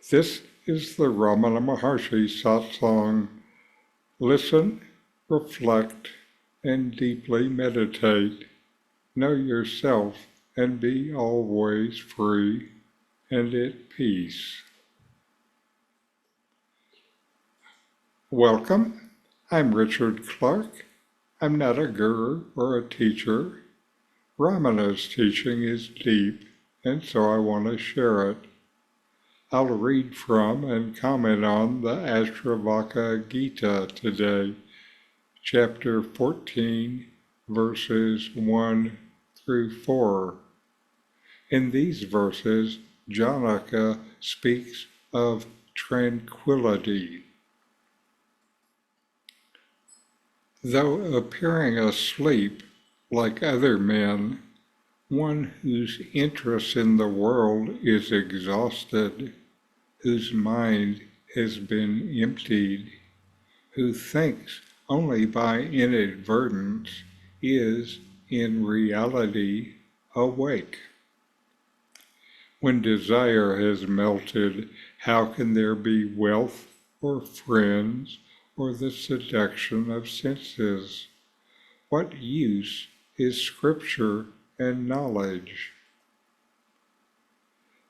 This is the Ramana Maharshi Satsang. Listen, reflect, and deeply meditate. Know yourself and be always free and at peace. Welcome. I'm Richard Clarke. I'm not a guru or a teacher. Ramana's teaching is deep, and so I want to share it. I'll read from and comment on the Ashtravakra Gita today, chapter 14, verses 1 through 4. In these verses, Janaka speaks of tranquility. Though appearing asleep like other men, one whose interest in the world is exhausted, whose mind has been emptied, who thinks only by inadvertence, is in reality awake. When desire has melted, how can there be wealth or friends or the seduction of senses? What use is scripture and knowledge?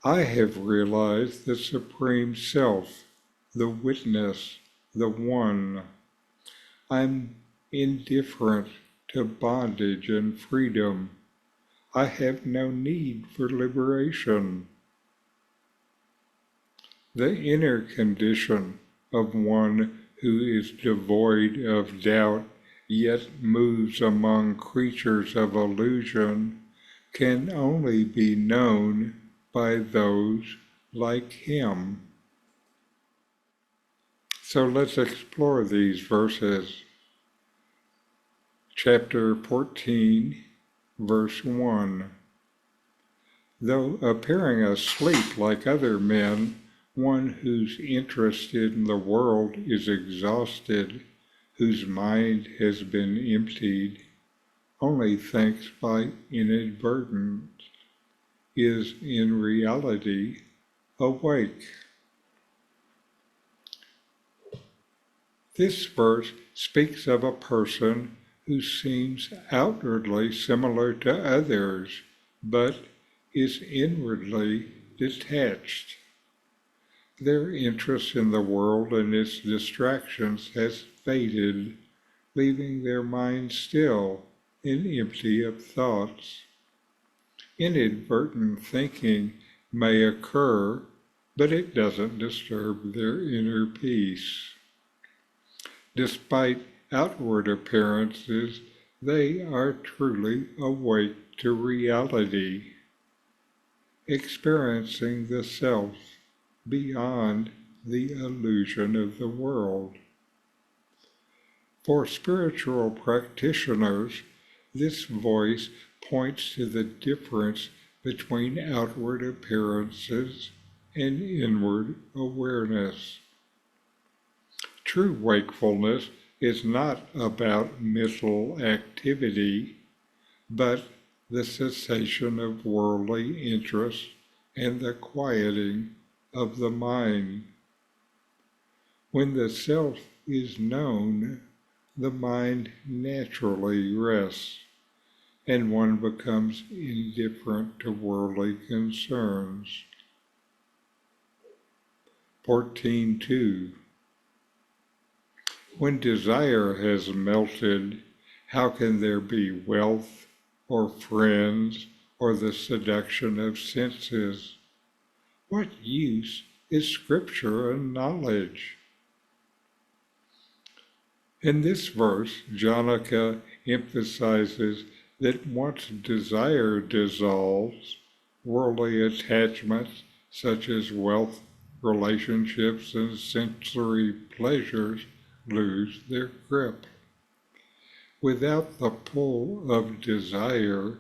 I have realized the Supreme Self, the Witness, the One. I'm indifferent to bondage and freedom. I have no need for liberation. The inner condition of one who is devoid of doubt yet moves among creatures of illusion can only be known by those like him. So let's explore these verses. Chapter 14, verse 1. Though appearing asleep like other men, one whose interest in the world is exhausted, whose mind has been emptied, only thinks by inadvertence, is in reality awake. This verse speaks of a person who seems outwardly similar to others, but is inwardly detached. Their interest in the world and its distractions has faded, leaving their mind still and empty of thoughts. Inadvertent thinking may occur, but it doesn't disturb their inner peace. Despite outward appearances, they are truly awake to reality, experiencing the self beyond the illusion of the world. For spiritual practitioners, this voice points to the difference between outward appearances and inward awareness. True wakefulness is not about mental activity, but the cessation of worldly interest and the quieting of the mind. When the self is known, the mind naturally rests, and one becomes indifferent to worldly concerns. 14.2. When desire has melted, how can there be wealth or friends or the seduction of senses? What use is scripture and knowledge? In this verse, Janaka emphasizes that once desire dissolves, worldly attachments such as wealth, relationships, and sensory pleasures lose their grip. Without the pull of desire,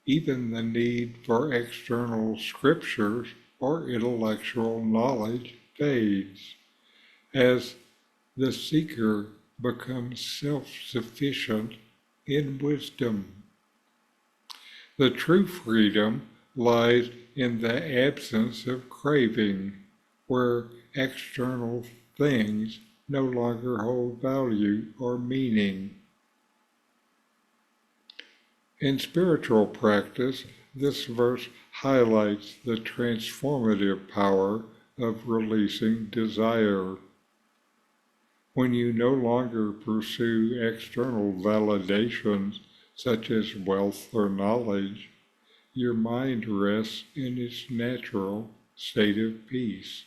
even the need for external scriptures or intellectual knowledge fades, as the seeker becomes self-sufficient in wisdom. The true freedom lies in the absence of craving, where external things no longer hold value or meaning. In spiritual practice, this verse highlights the transformative power of releasing desire. When you no longer pursue external validations such as wealth or knowledge, your mind rests in its natural state of peace.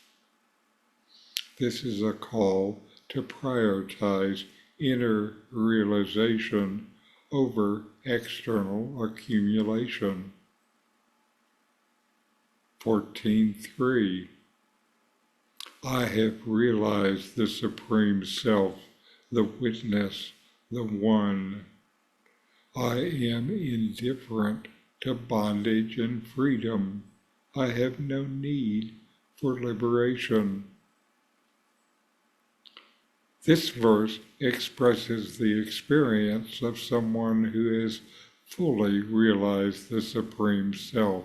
This is a call to prioritize inner realization over external accumulation. 14.3 I have realized the Supreme Self, the Witness, the One. I am indifferent to bondage and freedom. I have no need for liberation. This verse expresses the experience of someone who has fully realized the Supreme Self.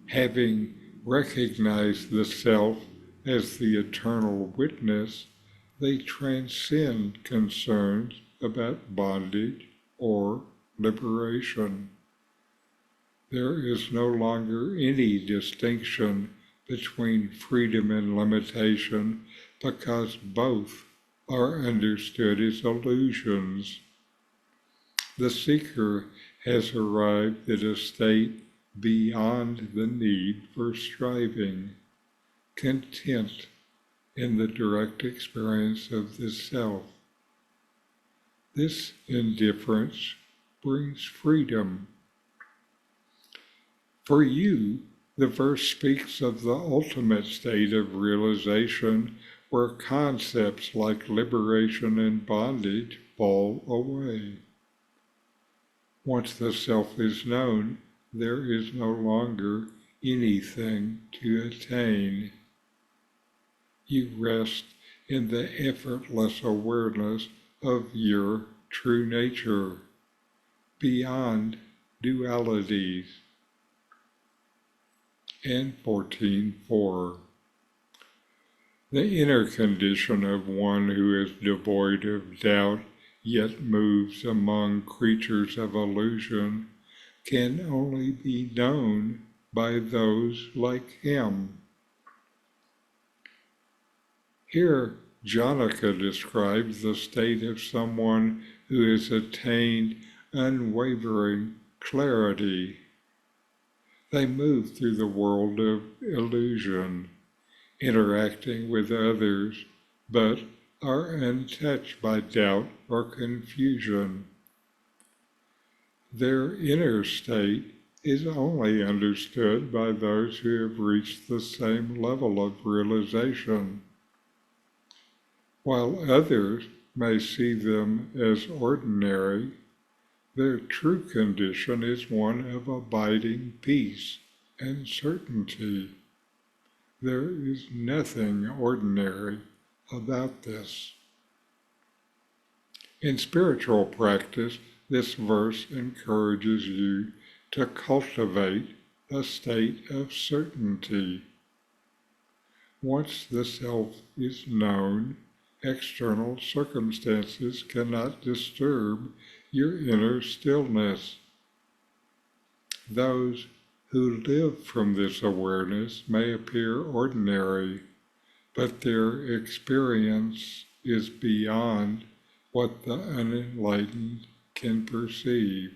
Having recognized the Self as the eternal witness, they transcend concerns about bondage or liberation. There is no longer any distinction between freedom and limitation because both are understood as illusions. The seeker has arrived at a state beyond the need for striving, content in the direct experience of the Self. This indifference brings freedom. For you, the verse speaks of the ultimate state of realization where concepts like liberation and bondage fall away. Once the Self is known, there is no longer anything to attain. You rest in the effortless awareness of your true nature, beyond dualities. And 14.4 The inner condition of one who is devoid of doubt yet moves among creatures of illusion can only be known by those like him. Here, Janaka describes the state of someone who has attained unwavering clarity. They move through the world of illusion, interacting with others, but are untouched by doubt or confusion. Their inner state is only understood by those who have reached the same level of realization. While others may see them as ordinary, their true condition is one of abiding peace and certainty. There is nothing ordinary about this. In spiritual practice, this verse encourages you to cultivate a state of certainty. Once the Self is known, external circumstances cannot disturb your inner stillness. Those who live from this awareness may appear ordinary, but their experience is beyond what the unenlightened can perceive.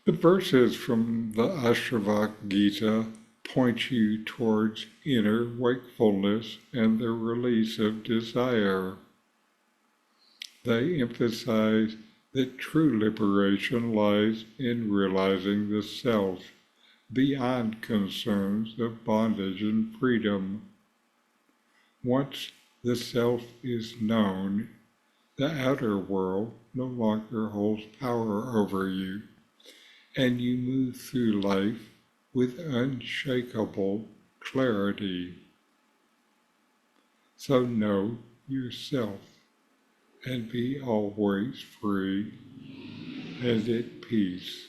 The verses from the Ashtravakra Gita point you towards inner wakefulness and the release of desire. They emphasize that true liberation lies in realizing the Self, beyond concerns of bondage and freedom. Once the Self is known, the outer world no longer holds power over you, and you move through life with unshakable clarity. So know yourself and be always free and at peace.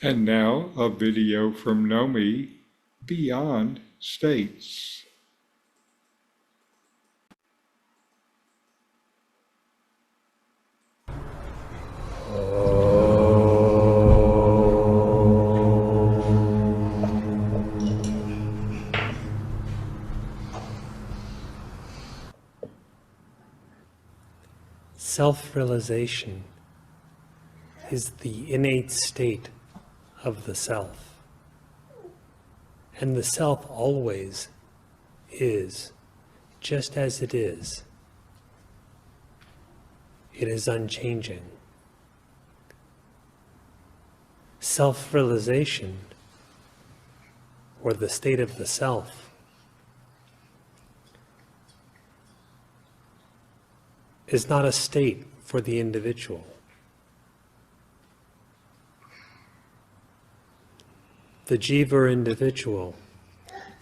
And now a video from Nome, Beyond States. Self-realization is the innate state of the self. And the self always is just as it is. It is unchanging. Self-realization, or the state of the self, is not a state for the individual. The jiva or individual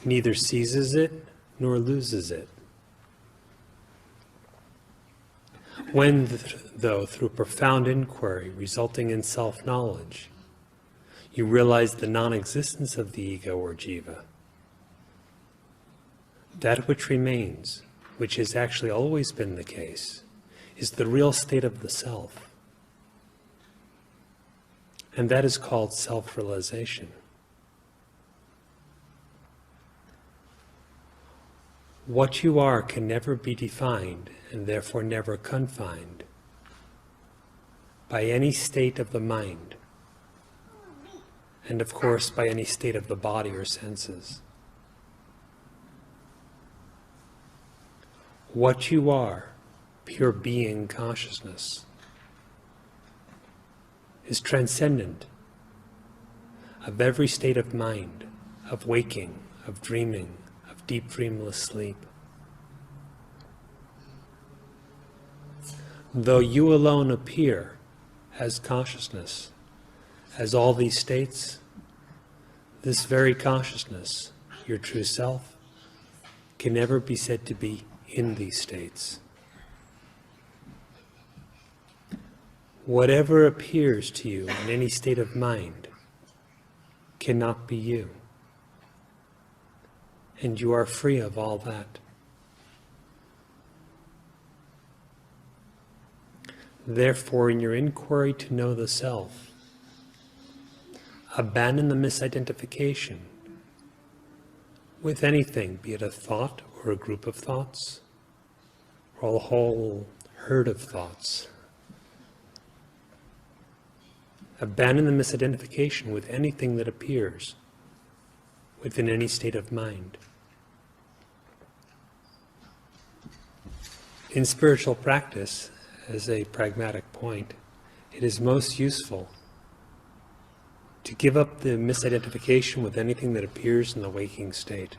neither seizes it nor loses it. When, though, through profound inquiry resulting in self-knowledge, you realize the non-existence of the ego or jiva, that which remains, which has actually always been the case, is the real state of the self. And that is called self-realization. What you are can never be defined, and therefore never confined, by any state of the mind, and of course by any state of the body or senses. What you are, pure being consciousness, is transcendent of every state of mind, of waking, of dreaming, of deep dreamless sleep. Though you alone appear as consciousness, as all these states, this very consciousness, your true self, can never be said to be in these states. Whatever appears to you in any state of mind cannot be you, and you are free of all that. Therefore, in your inquiry to know the self, abandon the misidentification with anything, be it a thought or a group of thoughts, or a whole herd of thoughts. Abandon the misidentification with anything that appears within any state of mind. In spiritual practice, as a pragmatic point, it is most useful to give up the misidentification with anything that appears in the waking state,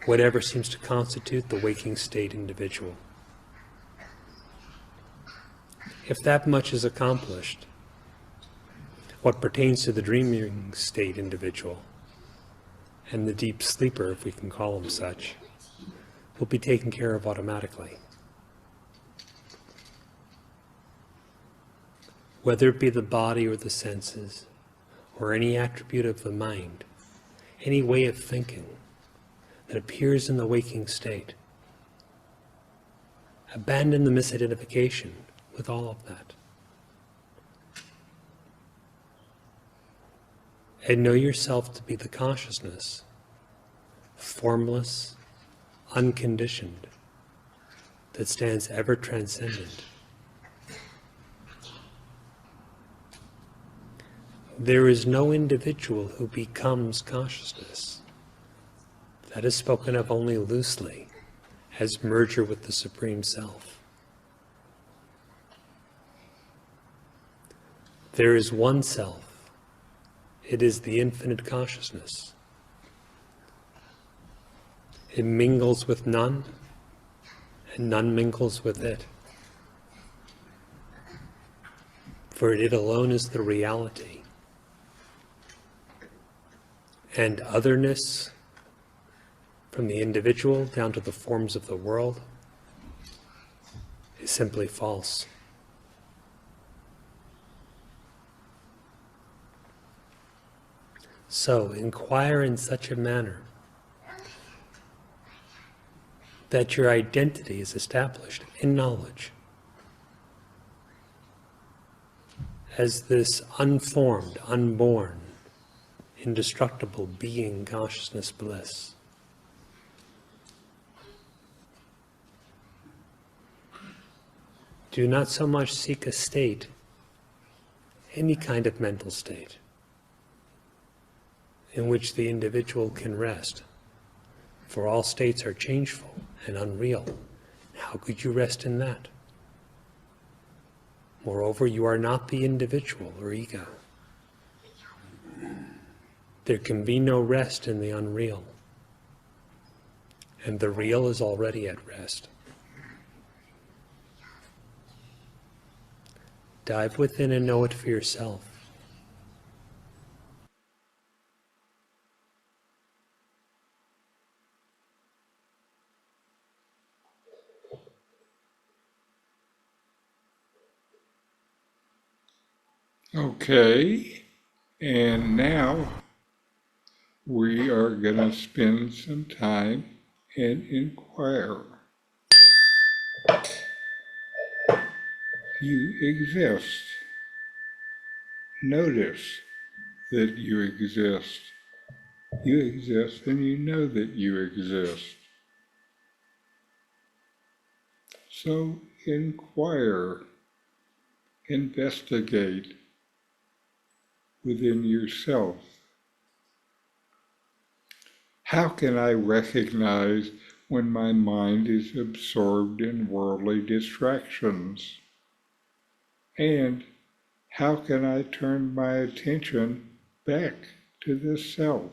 whatever seems to constitute the waking state individual. If that much is accomplished, what pertains to the dreaming state individual and the deep sleeper, if we can call him such, will be taken care of automatically. Whether it be the body or the senses, or any attribute of the mind, any way of thinking that appears in the waking state, abandon the misidentification with all of that. And know yourself to be the consciousness, formless, unconditioned, that stands ever transcendent. There is no individual who becomes consciousness. That is spoken of only loosely as merger with the Supreme Self. There is one self. It is the infinite consciousness. It mingles with none, and none mingles with it. For it alone is the reality. And otherness, from the individual down to the forms of the world, is simply false. So inquire in such a manner that your identity is established in knowledge as this unformed, unborn, indestructible being, consciousness, bliss. Do not so much seek a state, any kind of mental state, in which the individual can rest. For all states are changeful and unreal. How could you rest in that? Moreover, you are not the individual or ego. There can be no rest in the unreal, and the real is already at rest. Dive within and know it for yourself. Okay, and now we are going to spend some time and inquire. You exist. Notice that you exist. You exist and you know that you exist. So inquire, investigate within yourself. How can I recognize when my mind is absorbed in worldly distractions? And how can I turn my attention back to the self?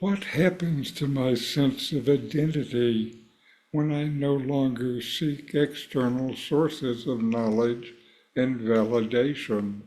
What happens to my sense of identity when I no longer seek external sources of knowledge and validation?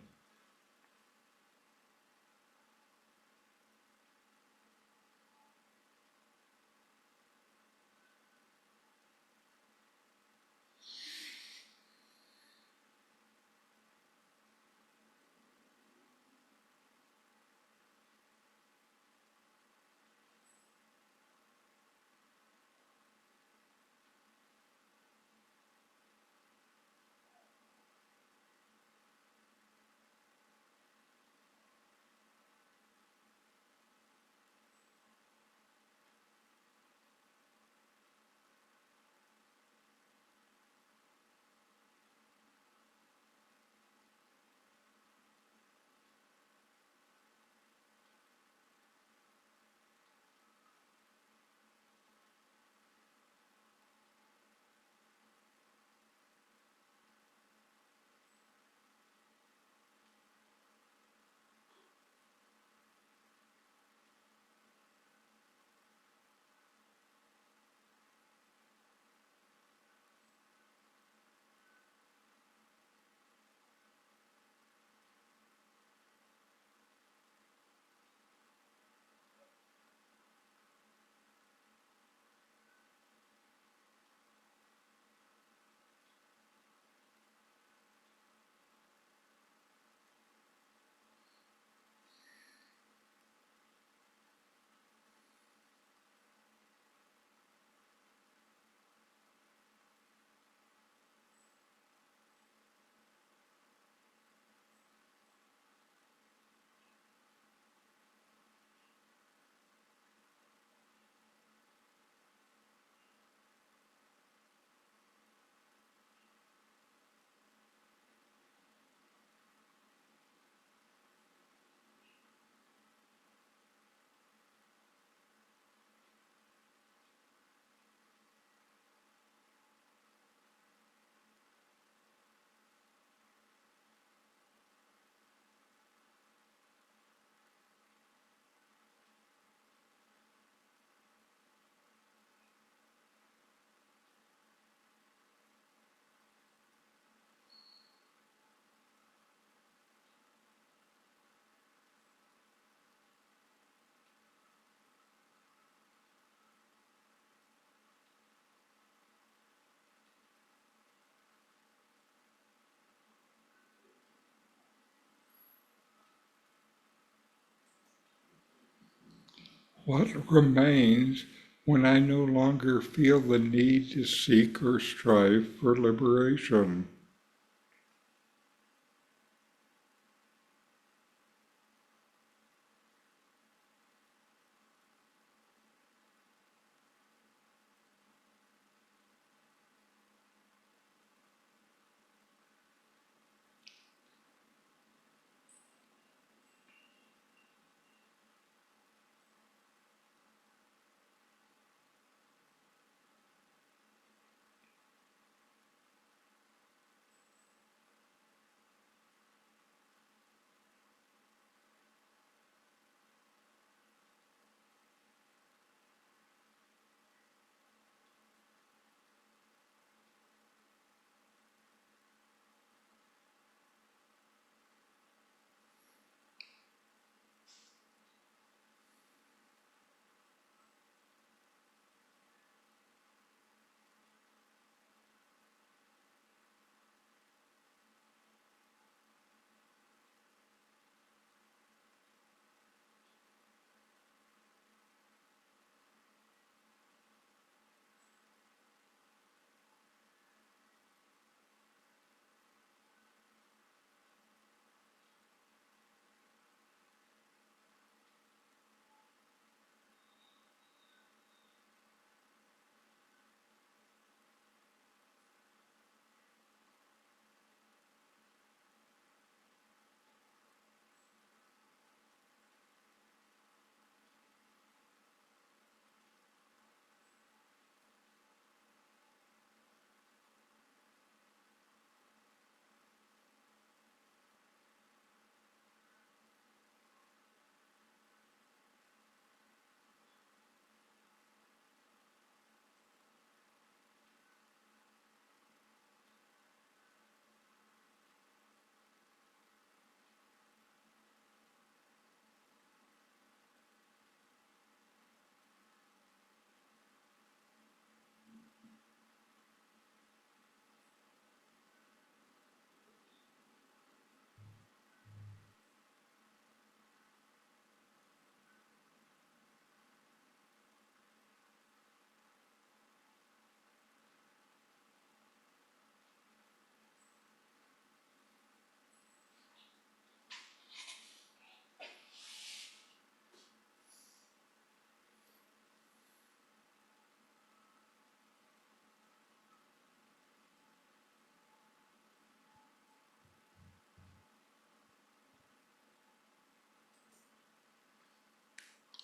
What remains when I no longer feel the need to seek or strive for liberation?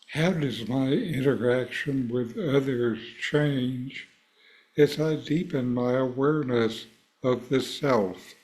How does my interaction with others change as I deepen my awareness of the self?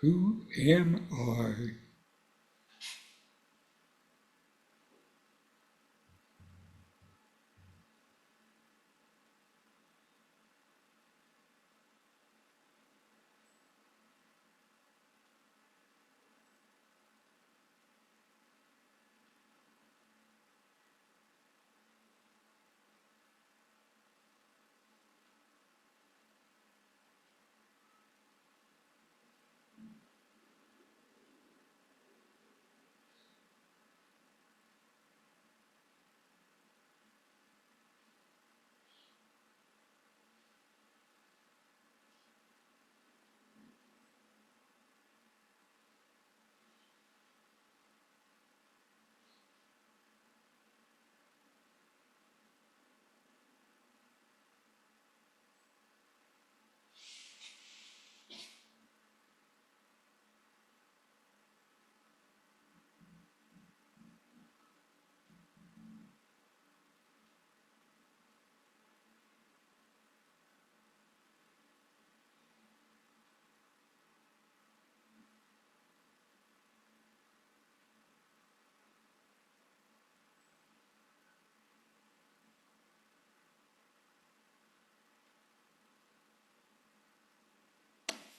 Who am I?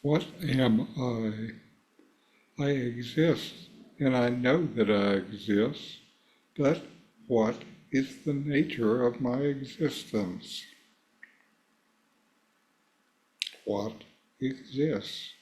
What am I? I exist, and I know that I exist, but what is the nature of my existence? What exists?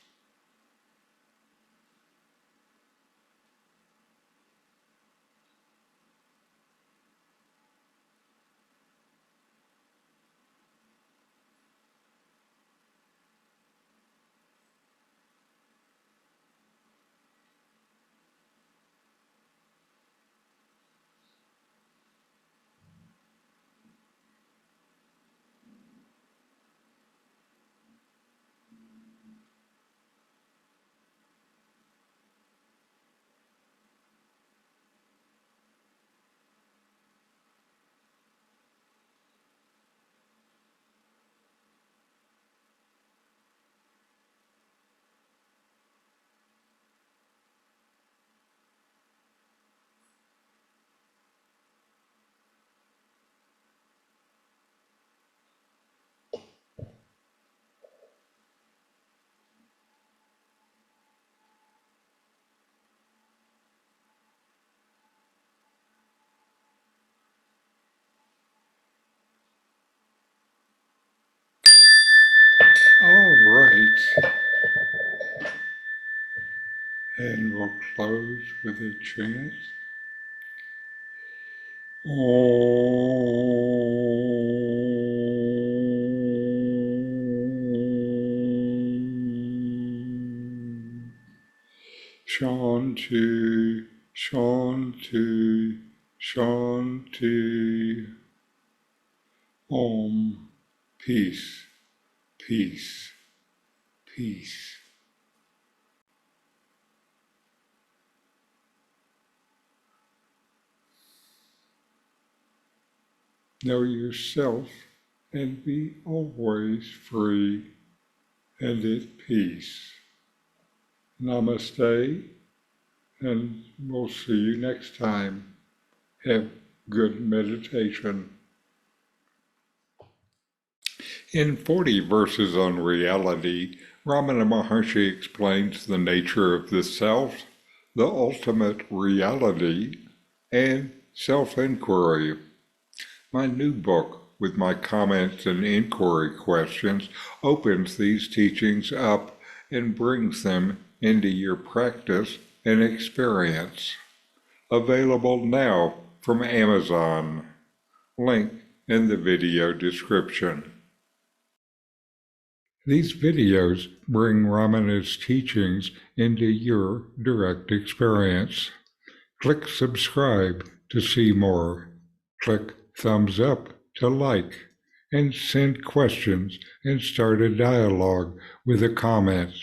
All right, and we'll close with a chant. Om Shanti, Shanti, Shanti. Om, peace, peace, peace. Know yourself and be always free and at peace. Namaste, and we'll see you next time. Have good meditation. In 40 verses on reality, Ramana Maharshi explains the nature of the self, the ultimate reality, and self-inquiry. My new book, with my comments and inquiry questions, opens these teachings up and brings them into your practice and experience. Available now from Amazon. Link in the video description. These videos bring Ramana's teachings into your direct experience. Click subscribe to see more. Click thumbs up to like, and send questions and start a dialogue with a comment.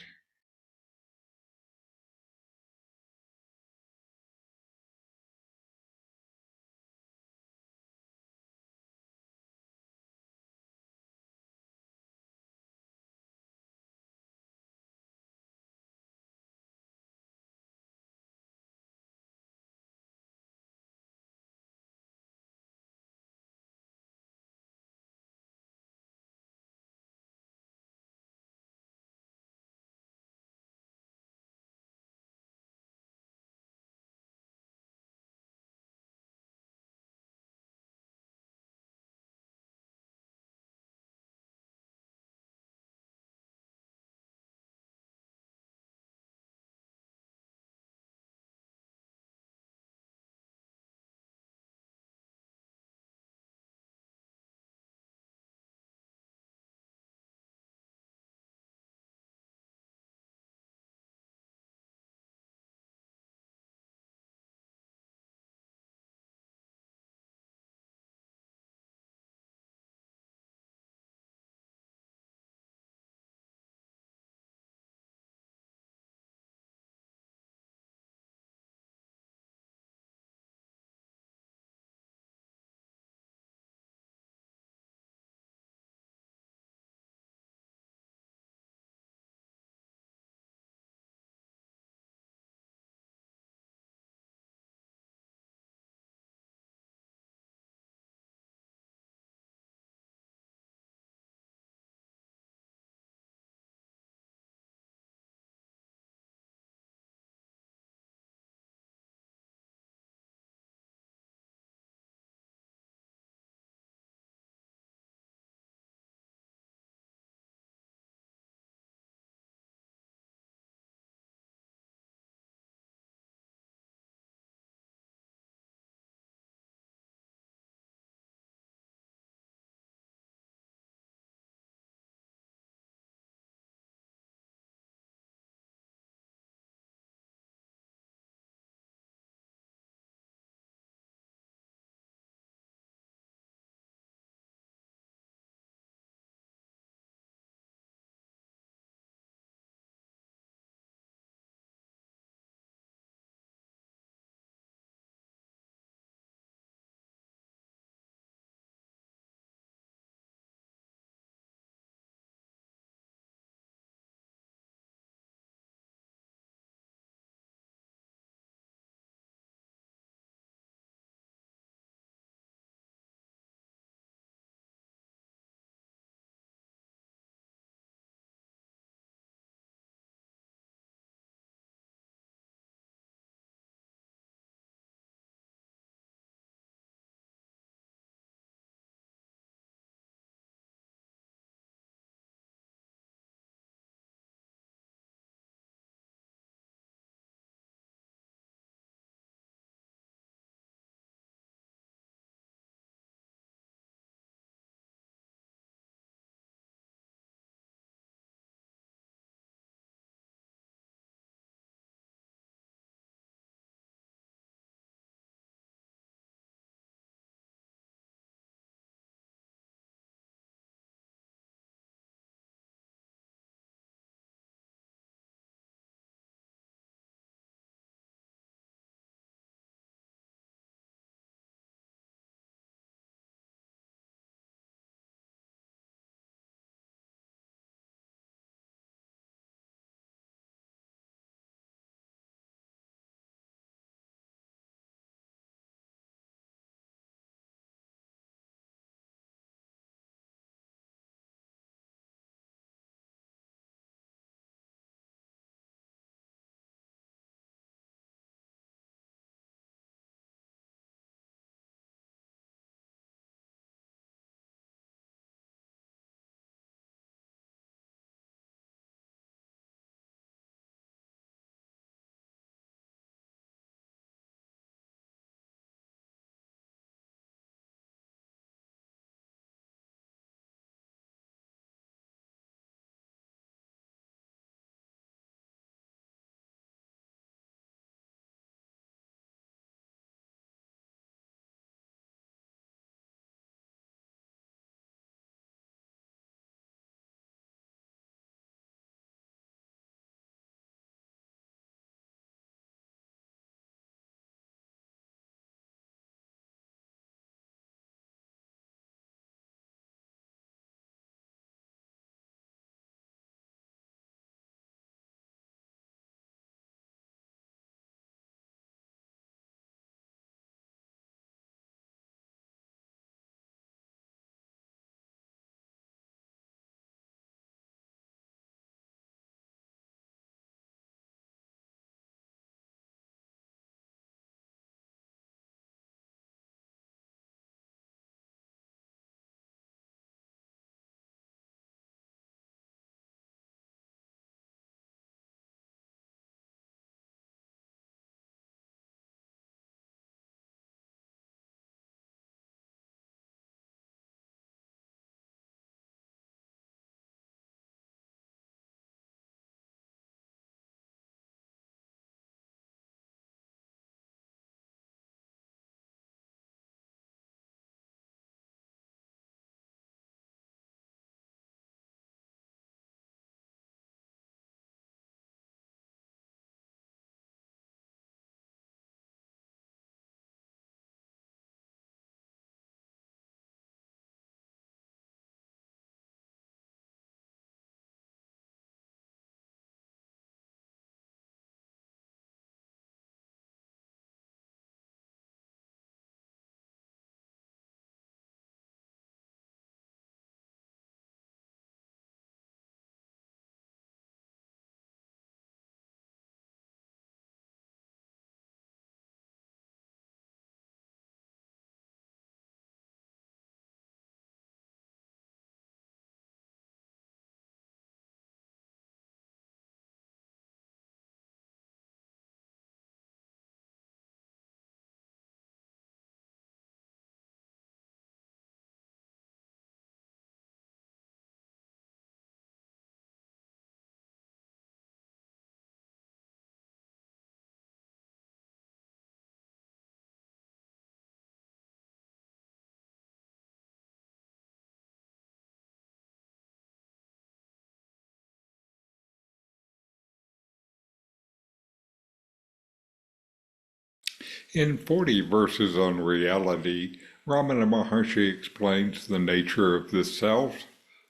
In 40 Verses on Reality, Ramana Maharshi explains the nature of the self,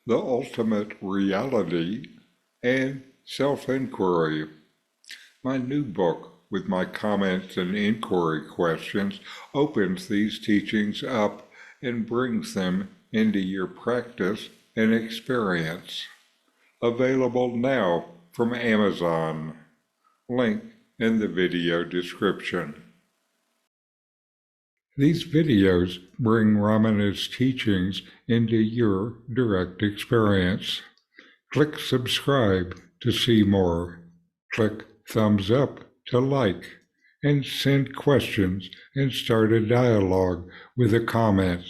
the ultimate reality, and self-inquiry. My new book, with my comments and inquiry questions, opens these teachings up and brings them into your practice and experience. Available now from Amazon. Link in the video description. These videos bring Ramana's teachings into your direct experience. Click subscribe to see more. Click thumbs up to like, and send questions and start a dialogue with a comment